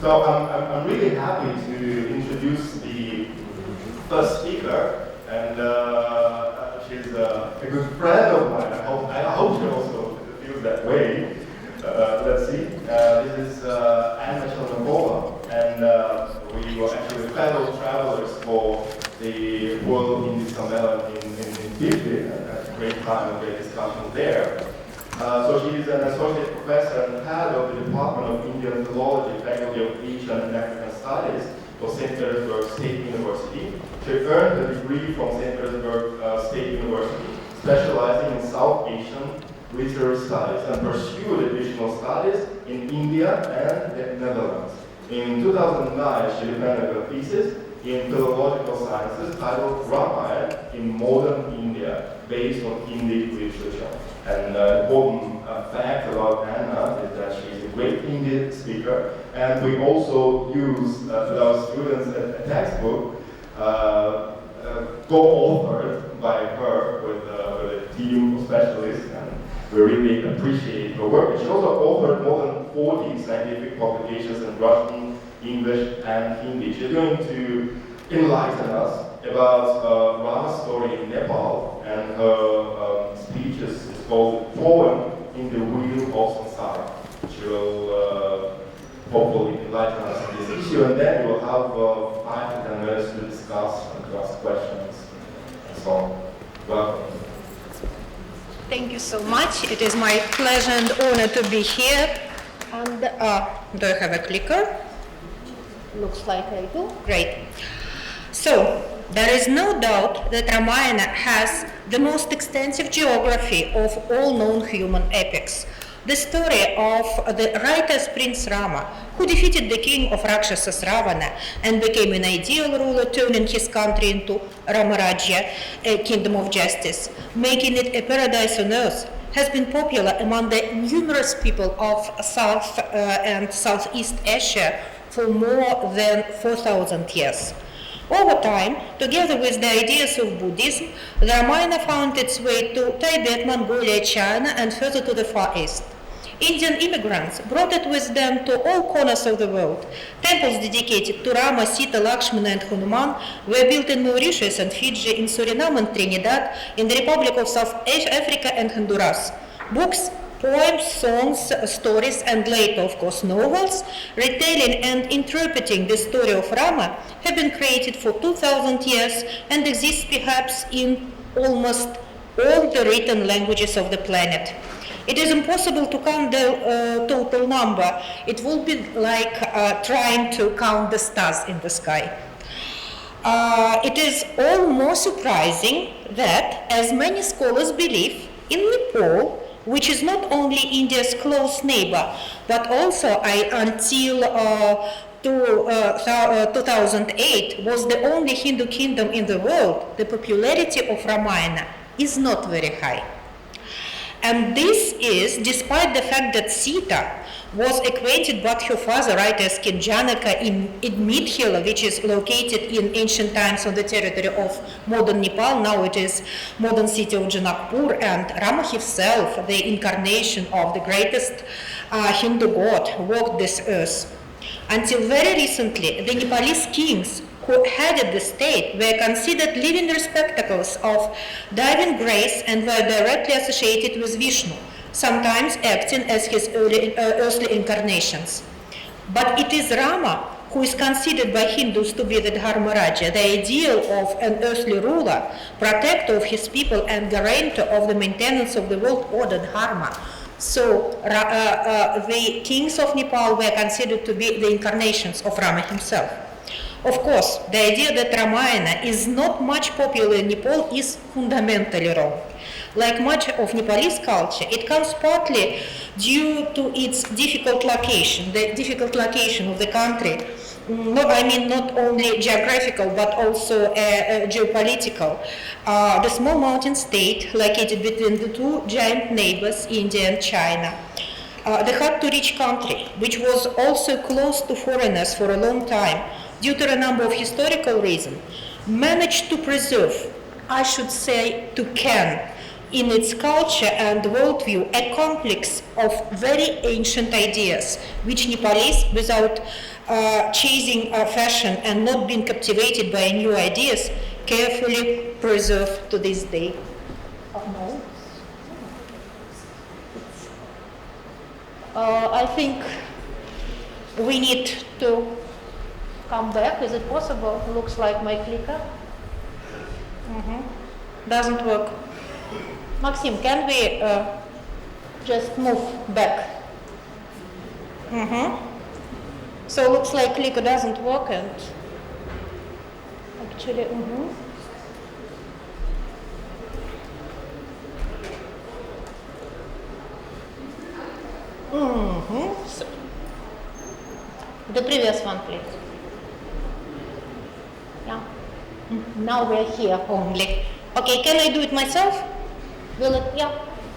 So I'm really happy to introduce the first speaker, and she's a good friend of mine. I hope she also feels that way. Let's see. This is Chelnokova, and we were actually fellow travelers for the World Indian Philology in Fiji, and had a great time and great discussion there. So she is an associate professor and head of the Department of Indian Philology, Faculty of Asian and African Studies for St. Petersburg State University. She earned a degree from St. Petersburg State University, specializing in South Asian literary studies, and pursued additional studies in India and the Netherlands. In 2009, she defended a thesis in Philological Sciences titled Ramayana in Modern India, based on Indic literature. And important fact about Anna is that she's a great Indian speaker, and we also use with our students a textbook co-authored by her with a team of specialists, and we really appreciate her work. She also authored more than 40 scientific publications in Russian, English, and Hindi. She's going to enlighten us about Rama's story in Nepal, and her speech is called Poem in the Wheel of Sansara. She will hopefully enlighten us on this issue, and then we will have 5 to 10 minutes to discuss and to ask questions. So, welcome. Thank you so much. It is my pleasure and honor to be here. And do I have a clicker? Looks like I do. Great. So, there is no doubt that Ramayana has the most extensive geography of all known human epics. The story of the righteous Prince Rama, who defeated the king of Rakshasas Ravana and became an ideal ruler, turning his country into Ramarajya, a kingdom of justice, making it a paradise on earth, has been popular among the numerous people of South and Southeast Asia for more than 4,000 years. Over time, together with the ideas of Buddhism, the Ramayana found its way to Tibet, Mongolia, China, and further to the Far East. Indian immigrants brought it with them to all corners of the world. Temples dedicated to Rama, Sita, Lakshmana, and Hanuman were built in Mauritius and Fiji, in Suriname and Trinidad, in the Republic of South Africa and Honduras. Books, poems, songs, stories, and later, of course, novels, retailing and interpreting the story of Rama have been created for 2,000 years and exist perhaps in almost all the written languages of the planet. It is impossible to count the total number. It will be like trying to count the stars in the sky. It is all more surprising that, as many scholars believe, in Nepal, which is not only India's close neighbor, but also until 2008 was the only Hindu kingdom in the world, the popularity of Ramayana is not very high. And this is despite the fact that Sita was acquainted with her father, right, as King Janaka in Midhila, which is located in ancient times on the territory of modern Nepal. Now it is modern city of Janakpur, and Rama himself, the incarnation of the greatest Hindu god, walked this earth. Until very recently, the Nepalese kings who headed the state were considered living receptacles of divine grace and were directly associated with Vishnu, sometimes acting as his earthly incarnations. But it is Rama who is considered by Hindus to be the Dharmaraja, the ideal of an earthly ruler, protector of his people, and guarantor of the maintenance of the world order Dharma. So the kings of Nepal were considered to be the incarnations of Rama himself. Of course, the idea that Ramayana is not much popular in Nepal is fundamentally wrong. Like much of Nepalese culture, it comes partly due to its difficult location, the difficult location of the country. Not only geographical, but also geopolitical. The small mountain state located between the two giant neighbors, India and China. The hard-to-reach country, which was also close to foreigners for a long time, due to a number of historical reasons, managed to preserve, I should say, in its culture and worldview, a complex of very ancient ideas, which Nepalese, without chasing fashion and not being captivated by new ideas, carefully preserved to this day. No. I think we need to come back. Is it possible? Looks like my clicker. Doesn't work. Maxim, can we just move back? So looks like clicker doesn't work, and actually, So, the previous one, please. Yeah. Now we're here only. Okay, can I do it myself? Will it? Yeah.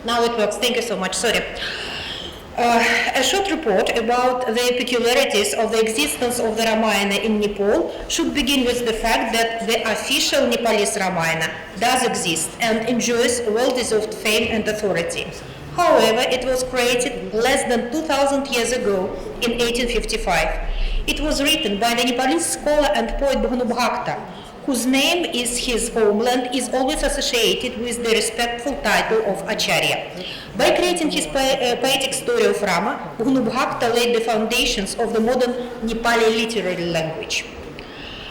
Now it works. Thank you so much. Sorry. A short report about the peculiarities of the existence of the Ramayana in Nepal should begin with the fact that the official Nepalese Ramayana does exist and enjoys well-deserved fame and authority. However, it was created less than 2,000 years ago in 1855. It was written by the Nepalese scholar and poet Bhanubhakta, whose name is his homeland is always associated with the respectful title of Acharya. By creating his poetic story of Rama, Bhanubhakta laid the foundations of the modern Nepali literary language.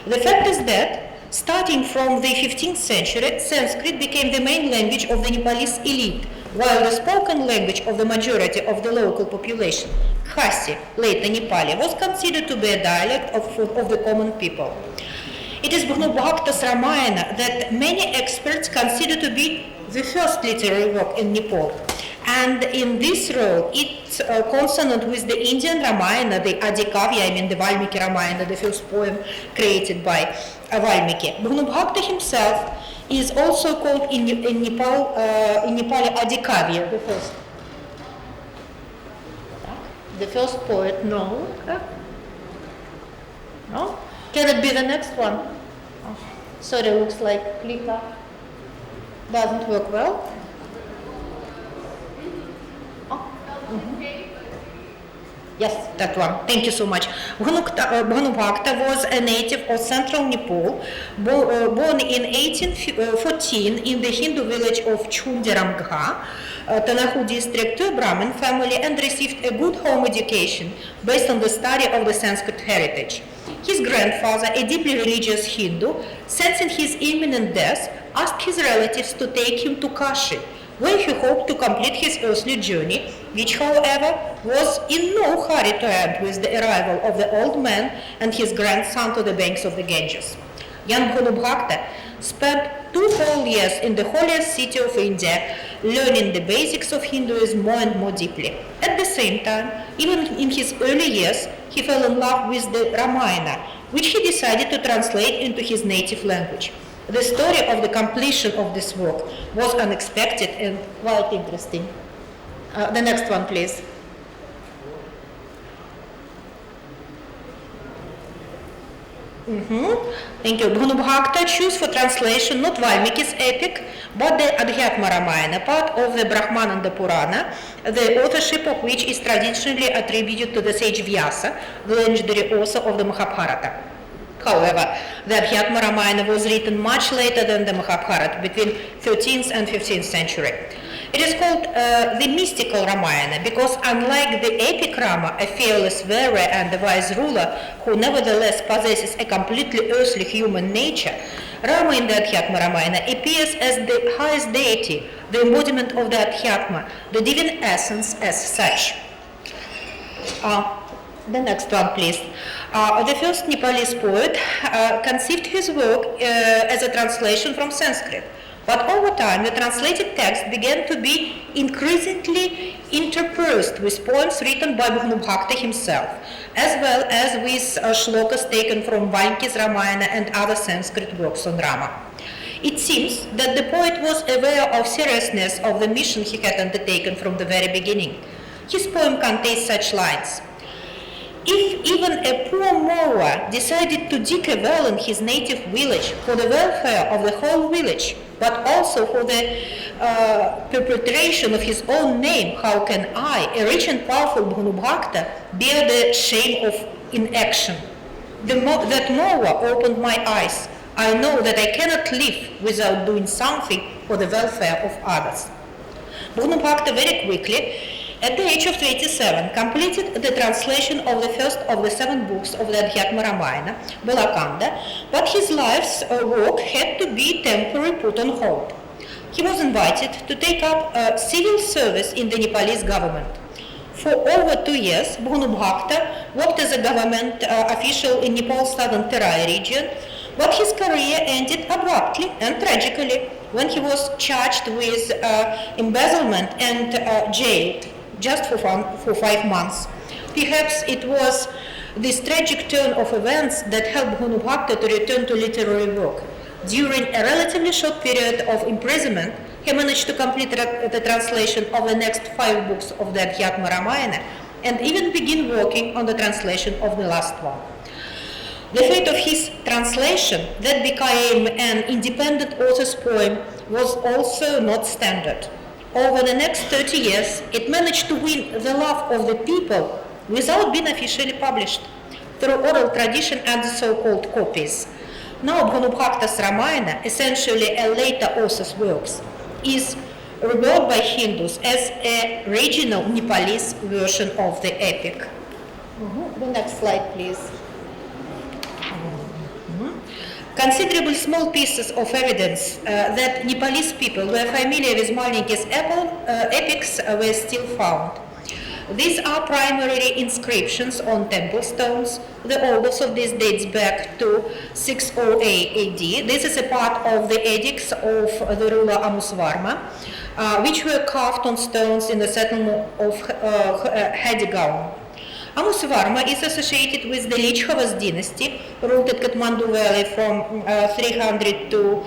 The fact is that, starting from the 15th century, Sanskrit became the main language of the Nepalese elite, while the spoken language of the majority of the local population, Khasi, later Nepali, was considered to be a dialect of the common people. It is Bhanubhakta's Ramayana that many experts consider to be the first literary work in Nepal. And in this role, it's consonant with the Indian Ramayana, the Adikavya, the Valmiki Ramayana, the first poem created by Valmiki. Bhanubhakta himself is also called in Nepali Adikavya, the first poet. No? No? Can it be the next one? Oh, sorry, looks like clicker doesn't work well. Yes, that one. Thank you so much. Bhanubhakta was a native of central Nepal, born in 1814 in the Hindu village of Chundiramgha, Tanahu district, to a Brahmin family, and received a good home education based on the study of the Sanskrit heritage. His grandfather, a deeply religious Hindu, sensing his imminent death, asked his relatives to take him to Kashi, where he hoped to complete his earthly journey, which, however, was in no hurry to end with the arrival of the old man and his grandson to the banks of the Ganges. Young Bhanubhakta spent 2 whole years in the holiest city of India, learning the basics of Hinduism more and more deeply. At the same time, even in his early years, he fell in love with the Ramayana, which he decided to translate into his native language. The story of the completion of this work was unexpected and quite interesting. The next one, please. Thank you. Bhanubhakta chose for translation not Valmiki's epic, but the Adhyatma Ramayana, part of the Brahmananda Purana, the authorship of which is traditionally attributed to the sage Vyasa, the legendary author of the Mahabharata. However, the Adhyatma Ramayana was written much later than the Mahabharata, between 13th and 15th century. It is called the mystical Ramayana because, unlike the epic Rama, a fearless warrior and a wise ruler who nevertheless possesses a completely earthly human nature, Rama in the Adhyatma Ramayana appears as the highest deity, the embodiment of the Adhyatma, the divine essence as such. The next one, please. The first Nepalese poet conceived his work as a translation from Sanskrit. But over time, the translated text began to be increasingly interspersed with poems written by Bhanubhakta himself, as well as with shlokas taken from Valmiki's Ramayana and other Sanskrit works on Rama. It seems that the poet was aware of seriousness of the mission he had undertaken from the very beginning. His poem contains such lines: "If even a poor mower decided to dig a well in his native village for the welfare of the whole village, but also for the perpetuation of his own name, how can I, a rich and powerful Bhanubhakta, bear the shame of in action. That Moa opened my eyes. I know that I cannot live without doing something for the welfare of others. Bhakta very quickly, at the age of 27, completed the translation of the first of the 7 books of the Adhyatma Ramayana, Balakanda, but his life's work had to be temporarily put on hold. He was invited to take up civil service in the Nepalese government. For over 2 years, Bhakta worked as a government official in Nepal's southern Terai region, but his career ended abruptly and tragically when he was charged with embezzlement and jailed just for 5 months. Perhaps it was this tragic turn of events that helped Bhakta to return to literary work. During a relatively short period of imprisonment, he managed to complete the translation of the next 5 books of the Adhyatma Ramayana and even begin working on the translation of the last one. The fate of his translation, that became an independent author's poem, was also not standard. Over the next 30 years, it managed to win the love of the people without being officially published through oral tradition and the so-called copies. Now Bhakta's Ramayana, essentially a later author's works, is revered by Hindus as a regional Nepalese version of the epic. The next slide, please. Considerable small pieces of evidence that Nepalese people were familiar with Malninki's epics were still found. These are primarily inscriptions on temple stones. The oldest of these dates back to 608 AD. This is a part of the edicts of the ruler Amusvarma, which were carved on stones in the settlement of Hadigaon. Amusvarma is associated with the Lichovas dynasty, ruled at Kathmandu Valley from 300 to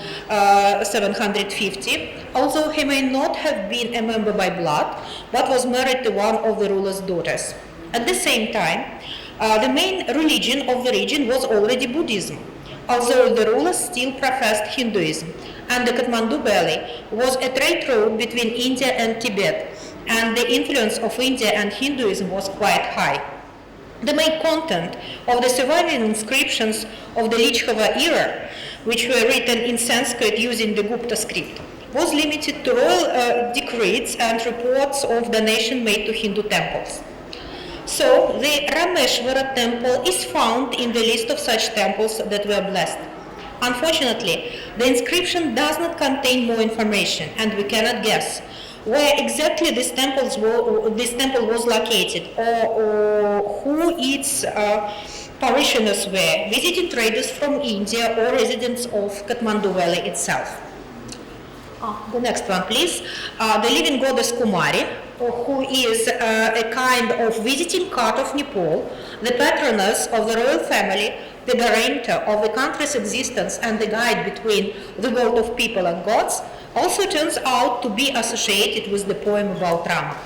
750, although he may not have been a member by blood, but was married to one of the ruler's daughters. At the same time, the main religion of the region was already Buddhism, although the rulers still professed Hinduism, and the Kathmandu Valley was a trade route between India and Tibet, and the influence of India and Hinduism was quite high. The main content of the surviving inscriptions of the Lichhova era, which were written in Sanskrit using the Gupta script, was limited to royal decrees and reports of donation made to Hindu temples. So, the Rameshwara temple is found in the list of such temples that were blessed. Unfortunately, the inscription does not contain more information, and we cannot guess where exactly this temple was located, or who its parishioners were, visiting traders from India or residents of Kathmandu Valley itself. The next one, please. The living goddess Kumari, who is a kind of visiting card of Nepal, the patroness of the royal family, the guarantor of the country's existence and the guide between the world of people and gods, also turns out to be associated with the poem about Rama.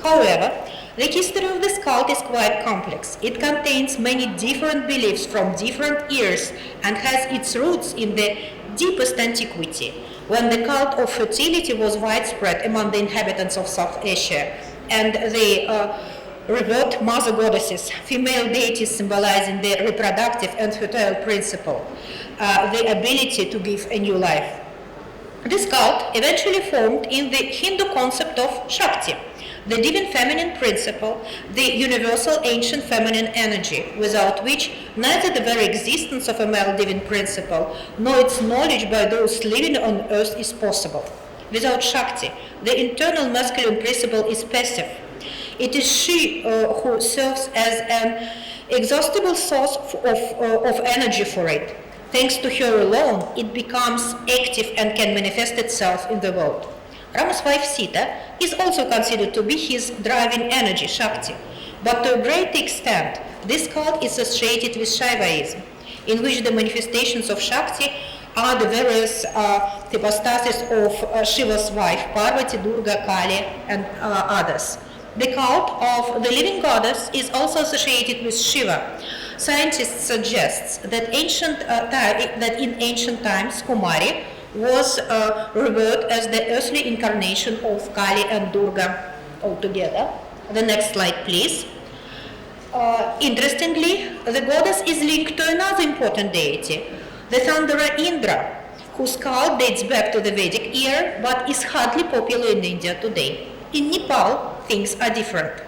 However, the history of this cult is quite complex. It contains many different beliefs from different eras and has its roots in the deepest antiquity, when the cult of fertility was widespread among the inhabitants of South Asia, and they revered mother goddesses, female deities symbolizing the reproductive and fertile principle, the ability to give a new life. This cult eventually formed in the Hindu concept of Shakti, the divine feminine principle, the universal ancient feminine energy, without which neither the very existence of a male divine principle nor its knowledge by those living on earth is possible. Without Shakti, the internal masculine principle is passive. It is she who serves as an exhaustible source of energy for it. Thanks to her alone, it becomes active and can manifest itself in the world. Rama's wife Sita is also considered to be his driving energy, Shakti, but to a great extent, this cult is associated with Shaivaism, in which the manifestations of Shakti are the various hypostases of Shiva's wife, Parvati, Durga, Kali, and others. The cult of the living goddess is also associated with Shiva. Scientists suggest that in ancient times, Kumari was revered as the earthly incarnation of Kali and Durga altogether. The next slide, please. Interestingly, the goddess is linked to another important deity, the thunderer Indra, whose cult dates back to the Vedic era but is hardly popular in India today. In Nepal, things are different.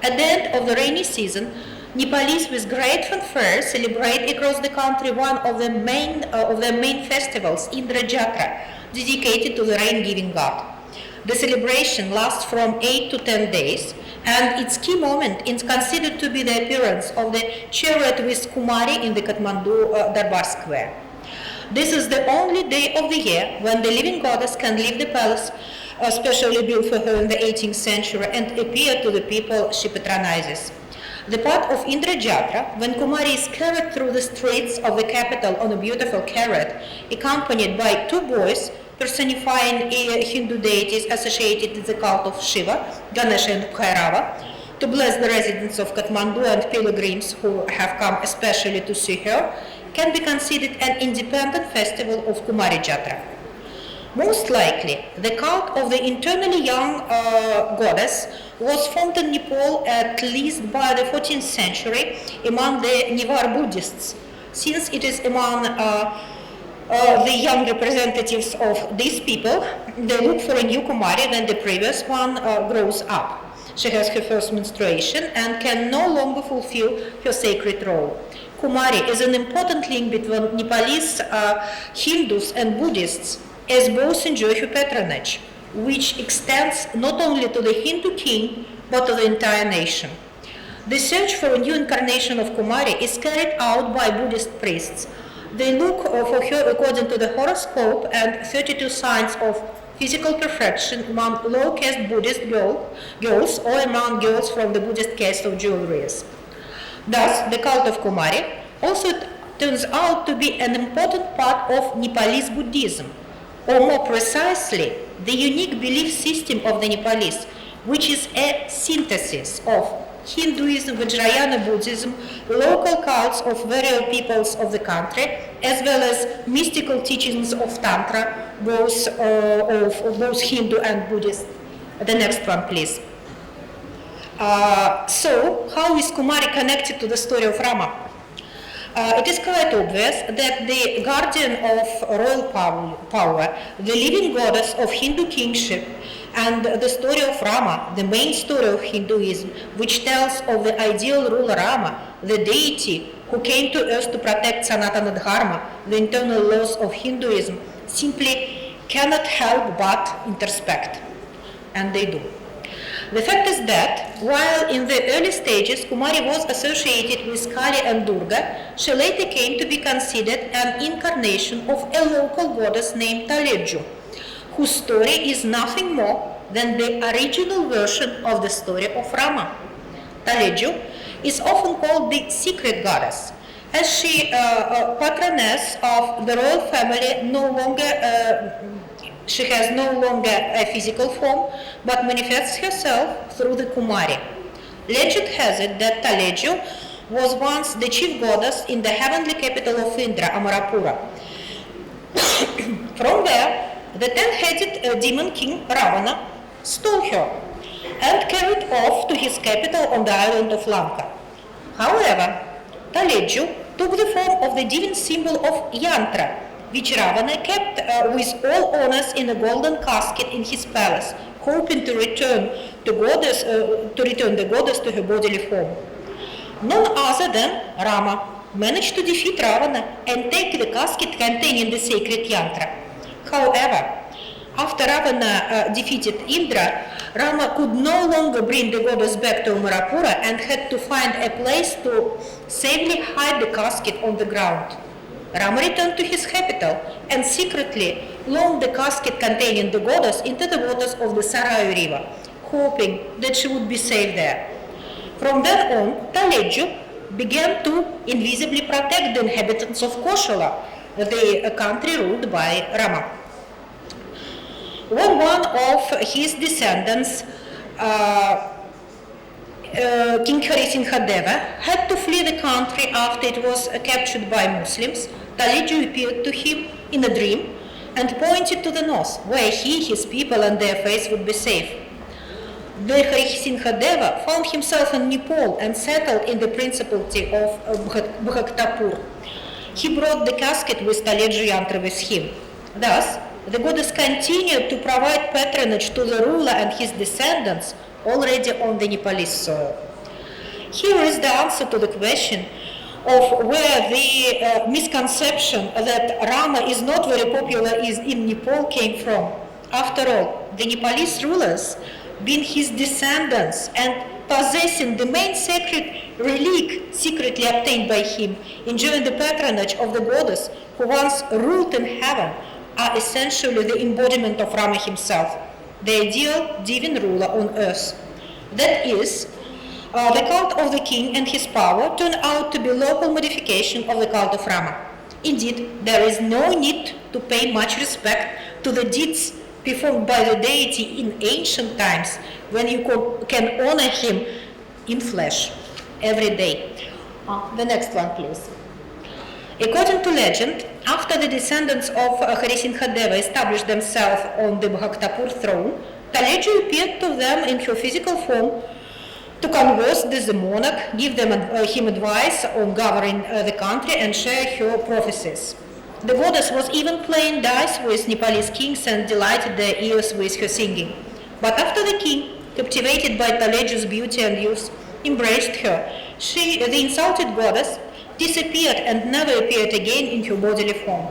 At the end of the rainy season, Nepalese with great fanfare celebrate across the country one of their main festivals, Indra Jatra, dedicated to the rain-giving god. The celebration lasts from 8 to 10 days, and its key moment is considered to be the appearance of the chariot with Kumari in the Kathmandu Darbar Square. This is the only day of the year when the living goddess can leave the palace, specially built for her in the 18th century, and appear to the people she patronizes. The part of Indra Jatra, when Kumari is carried through the streets of the capital on a beautiful chariot, accompanied by two boys personifying Hindu deities associated with the cult of Shiva, Ganesha and Bhairava, to bless the residents of Kathmandu and pilgrims who have come especially to see her, can be considered an independent festival of Kumari Jatra. Most likely, the cult of the internally young goddess was formed in Nepal at least by the 14th century among the Nevar Buddhists, since it is among the young representatives of these people. They look for a new Kumari when the previous one grows up. She has her first menstruation and can no longer fulfill her sacred role. Kumari is an important link between Nepalese Hindus and Buddhists, as both enjoy her patronage, which extends not only to the Hindu king, but to the entire nation. The search for a new incarnation of Kumari is carried out by Buddhist priests. They look for her according to the horoscope and 32 signs of physical perfection among low-caste Buddhist girls or among girls from the Buddhist caste of jewelries. Thus, the cult of Kumari also turns out to be an important part of Nepalese Buddhism, or more precisely, the unique belief system of the Nepalese, which is a synthesis of Hinduism, Vajrayana Buddhism, local cults of various peoples of the country, as well as mystical teachings of Tantra, both of both Hindu and Buddhist. The next one, please. So, how is Kumari connected to the story of Rama? It is quite obvious that the guardian of royal power, the living goddess of Hindu kingship, and the story of Rama, the main story of Hinduism, which tells of the ideal ruler Rama, the deity who came to earth to protect Sanatana Dharma, the internal laws of Hinduism, simply cannot help but introspect. And they do. The fact is that, while in the early stages Kumari was associated with Kali and Durga, she later came to be considered an incarnation of a local goddess named Taleju, whose story is nothing more than the original version of the story of Rama. Taleju is often called the secret goddess, as she patroness of the royal family she has no longer a physical form, but manifests herself through the Kumari. Legend has it that Taleju was once the chief goddess in the heavenly capital of Indra, Amarapura. From there, the ten-headed demon king Ravana stole her and carried off to his capital on the island of Lanka. However, Taleju took the form of the divine symbol of Yantra, which Ravana kept with all honors in a golden casket in his palace, hoping to return the goddess to her bodily form. None other than Rama managed to defeat Ravana and take the casket containing the sacred yantra. However, after Ravana defeated Indra, Rama could no longer bring the goddess back to Amarapura and had to find a place to safely hide the casket on the ground. Rama returned to his capital and secretly launched the casket containing the goddess into the waters of the Sarayu river, hoping that she would be safe there. From then on, Taleju began to invisibly protect the inhabitants of Koshala, the country ruled by Rama. When one of his descendants, King Harisingha had to flee the country after it was captured by Muslims, Taleju appeared to him in a dream and pointed to the north, where he, his people, and their faith would be safe. The Harisinghadeva found himself in Nepal and settled in the Principality of Bhaktapur. He brought the casket with Taleju yantra with him. Thus, the goddess continued to provide patronage to the ruler and his descendants already on the Nepalese soil. Here is the answer to the question of where the misconception that Rama is not very popular in Nepal came from. After all, the Nepalese rulers, being his descendants and possessing the main sacred relic secretly obtained by him, enjoying the patronage of the goddess who once ruled in heaven, are essentially the embodiment of Rama himself, the ideal divine ruler on earth. That is, the cult of the king and his power turn out to be local modification of the cult of Rama. Indeed, there is no need to pay much respect to the deeds performed by the deity in ancient times when you can honor him in flesh every day. The next one, please. According to legend, after the descendants of Harisinghadeva established themselves on the Bhaktapur throne, Taleju appeared to them in her physical form to converse with the monarch, give him advice on governing the country, and share her prophecies. The goddess was even playing dice with Nepalese kings and delighted their ears with her singing. But after the king, captivated by Taleju's beauty and youth, embraced her, the insulted goddess, disappeared and never appeared again in her bodily form.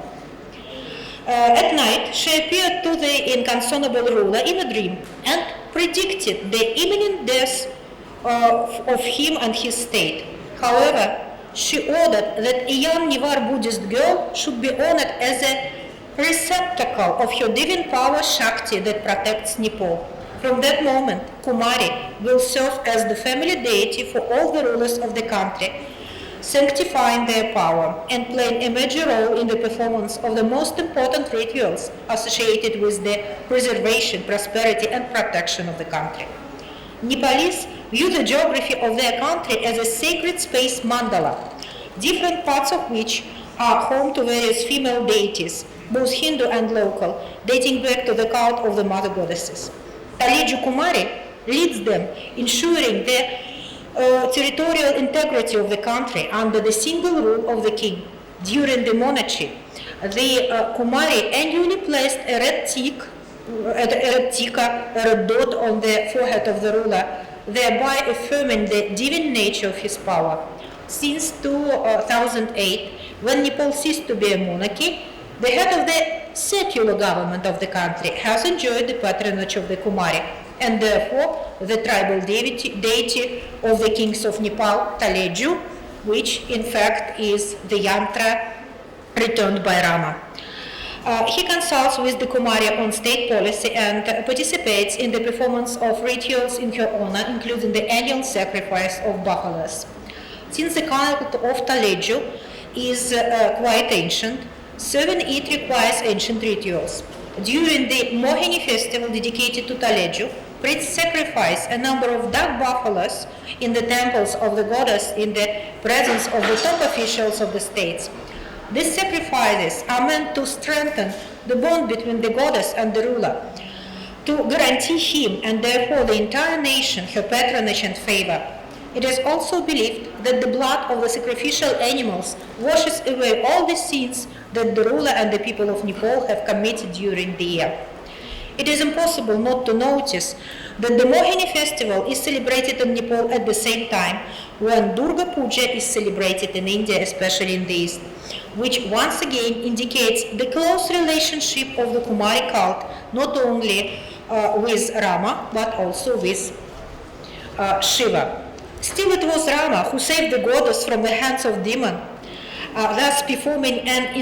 At night, she appeared to the inconsolable ruler in a dream and predicted the imminent death of him and his state. However, she ordered that a young Newar Buddhist girl should be honored as a receptacle of her divine power Shakti that protects Nepal. From that moment, Kumari will serve as the family deity for all the rulers of the country, sanctifying their power and playing a major role in the performance of the most important rituals associated with the preservation, prosperity, and protection of the country. Nepalese view the geography of their country as a sacred space mandala, different parts of which are home to various female deities, both Hindu and local, dating back to the cult of the mother goddesses. Taleju Kumari leads them, ensuring the territorial integrity of the country under the single rule of the king. During the monarchy, the Kumari annually placed a red tika, a red dot on the forehead of the ruler, thereby affirming the divine nature of his power. Since 2008, when Nepal ceased to be a monarchy, the head of the secular government of the country has enjoyed the patronage of the Kumari, and therefore the tribal deity of the kings of Nepal, Taleju, which in fact is the yantra returned by Rama. He consults with the Kumari on state policy and participates in the performance of rituals in her honor, including the annual sacrifice of buffaloes. Since the cult of Taleju is quite ancient, serving it requires ancient rituals. During the Mohini festival dedicated to Taleju, priests sacrifice a number of dark buffaloes in the temples of the goddess in the presence of the top officials of the states. These sacrifices are meant to strengthen the bond between the goddess and the ruler, to guarantee him and therefore the entire nation her patronage and favor. It is also believed that the blood of the sacrificial animals washes away all the sins that the ruler and the people of Nepal have committed during the year. It is impossible not to notice that the Mohini festival is celebrated in Nepal at the same time when Durga Puja is celebrated in India, especially in the East, which once again indicates the close relationship of the Kumari cult not only with Rama but also with Shiva. Still, it was Rama who saved the goddess from the hands of demons, thus performing an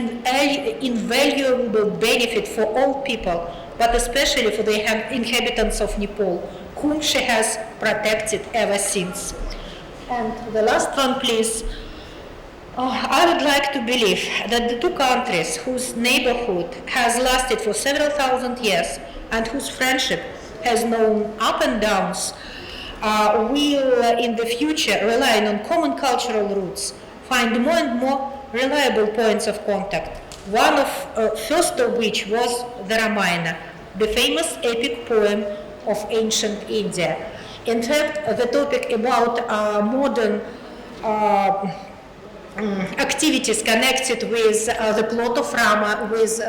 invaluable benefit for all people, but especially for the inhabitants of Nepal, whom she has protected ever since. And the last one, please. I would like to believe that the two countries whose neighborhood has lasted for several thousand years and whose friendship has known up and downs will in the future, relying on common cultural roots, find more and more reliable points of contact. One of first of which was the Ramayana, the famous epic poem of ancient India. In fact, the topic about modern activities connected with the plot of Rama, with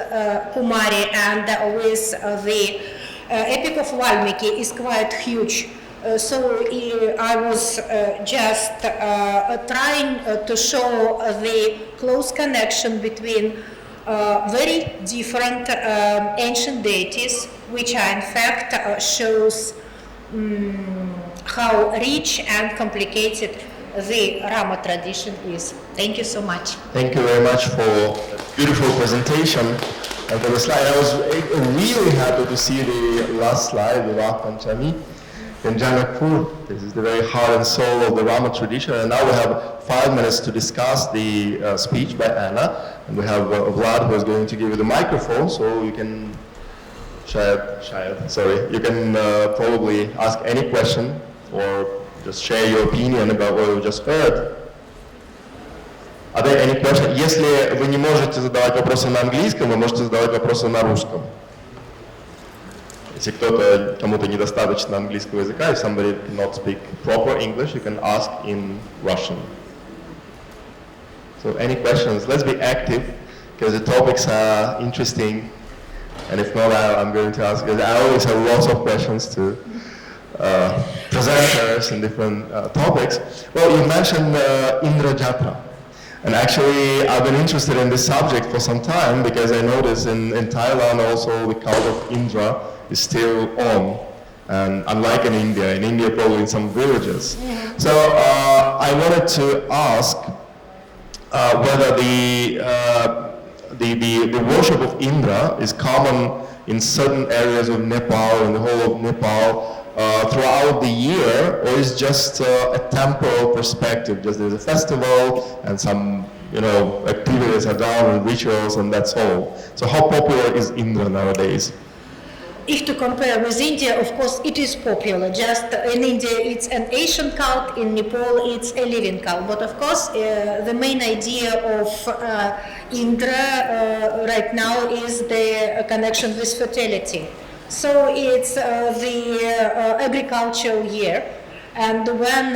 Kumari, and with the Epic of Valmiki is quite huge. So I was just trying to show the close connection between very different ancient deities, which are in fact shows how rich and complicated the Rama tradition is. Thank you so much. Thank you very much for a beautiful presentation and for the slide. I was really happy to see the last slide, the Vah Panchami in Janakpur. This is the very heart and soul of the Rama tradition. And now we have 5 minutes to discuss the speech by Anna. And we have Vlad who is going to give you the microphone, so you can, you can probably ask any question or just share your opinion about what we just heard. Are there any questions? Если вы не можете задавать вопросы на английском, вы можете задавать вопросы на русском. Если кому-то недостаточно английского языка, if somebody cannot speak proper English, you can ask in Russian. So any questions? Let's be active, because the topics are interesting. And if not, I'm going to ask, because I always have lots of questions to presenters and different topics. Well, you mentioned Indra Jatra. And actually, I've been interested in this subject for some time because I noticed in Thailand also the cult of Indra is still on. And unlike in India probably in some villages. Yeah. So I wanted to ask whether the worship of Indra is common in certain areas of Nepal, in the whole of Nepal, throughout the year, or is just a temporal perspective? Just there's a festival and some, activities are done and rituals, and that's all. So how popular is Indra nowadays? If to compare with India, of course, it is popular. Just in India, it's an ancient cult. In Nepal, it's a living cult. But of course, the main idea of Indra right now is the connection with fertility. So it's the agricultural year, and when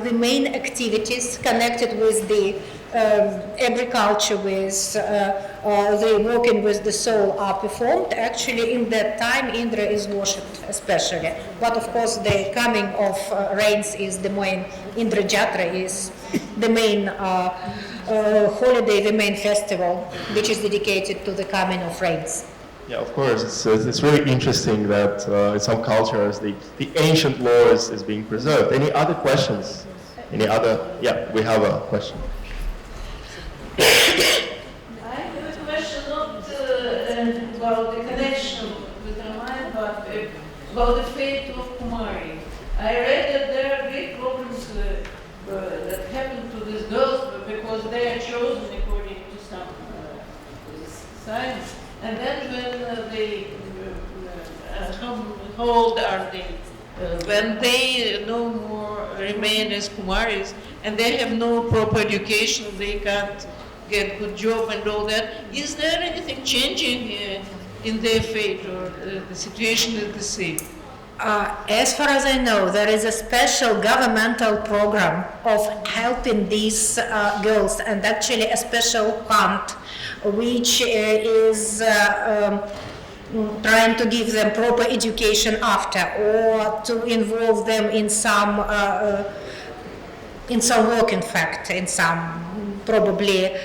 the main activities connected with the agriculture, with the working with the soil are performed, actually in that time Indra is worshipped especially. But of course the coming of rains is the main, Indra Jatra is the main holiday, the main festival, which is dedicated to the coming of rains. Yeah, of course. It's really interesting that in some cultures the ancient law is being preserved. Any other questions? Any other? Yeah, we have a question. I have a question not about the connection with Ramayana, but about the fate of Kumari. I read that there are great problems that happen to these girls because they are chosen according to some science. And then when how old are they? When they no more remain as Kumaris and they have no proper education, they can't get good job and all that. Is there anything changing in their fate, or the situation is the same? As far as I know, there is a special governmental program of helping these girls, and actually a special fund which is trying to give them proper education after, or to involve them in some work, in fact, in some probably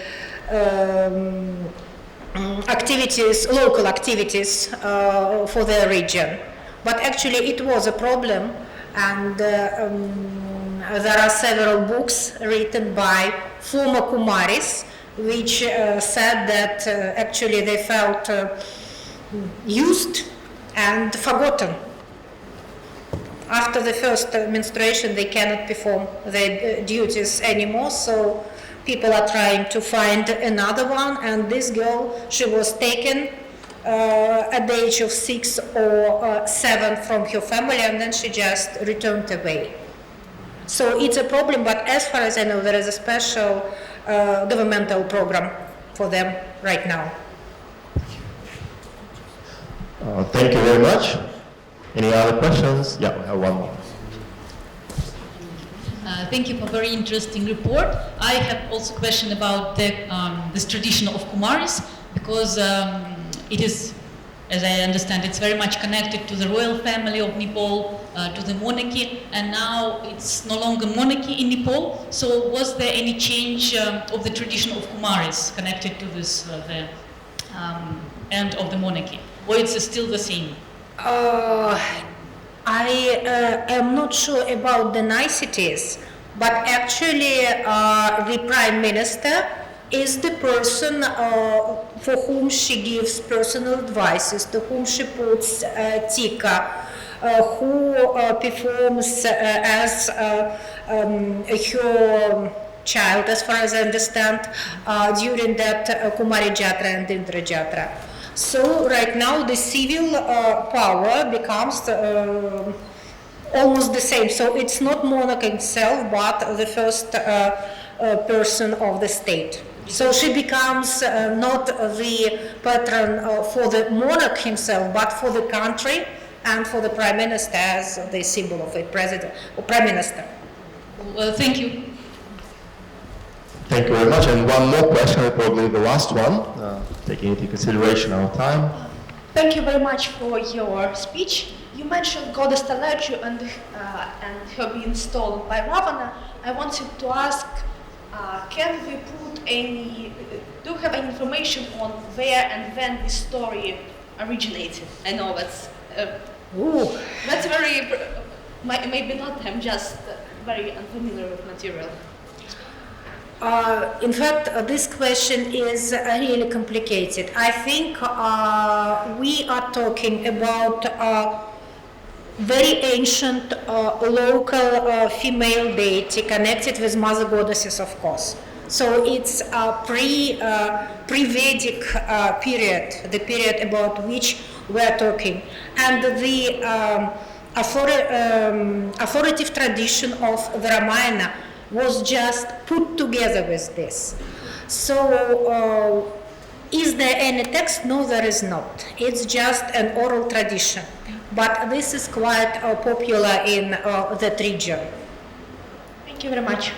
activities, local activities for their region. But actually it was a problem, and there are several books written by former Kumaris which said that actually they felt used and forgotten. After the first menstruation they cannot perform their duties anymore, so people are trying to find another one, and this girl, she was taken at the age of 6 or 7 from her family, and then she just returned away. So it's a problem, but as far as I know, there is a special governmental program for them right now. Thank you very much. Any other questions? Yeah, we have one more. Thank you for a very interesting report. I have also a question about this tradition of Kumaris, because it is, as I understand, it's very much connected to the royal family of Nepal, to the monarchy, and now it's no longer monarchy in Nepal. So was there any change of the tradition of Kumaris connected to this, the end of the monarchy, or it's still the same? I am not sure about the niceties, but actually the Prime Minister is the person for whom she gives personal advices, to whom she puts tika, who performs as her child, as far as I understand, during that Kumari Jatra and Indra Jatra. So right now the civil power becomes almost the same. So it's not monarch himself, but the first person of the state. So she becomes not the patron for the monarch himself, but for the country and for the prime minister as the symbol of a president or prime minister. Well, thank you. Thank you very much. And one more question, probably the last one, taking into consideration our time. Thank you very much for your speech. You mentioned goddess Talaju and her being stolen by Ravana. I wanted to ask, can we put do you have any information on where and when this story originated? I know that's very, maybe not, I'm just very unfamiliar with material. In fact, this question is really complicated. I think we are talking about very ancient local female deity connected with mother goddesses, of course. So it's a pre-Vedic period, the period about which we are talking. And the authoritative tradition of the Ramayana was just put together with this. So is there any text? No, there is not. It's just an oral tradition. But this is quite popular in that region. Thank you very much.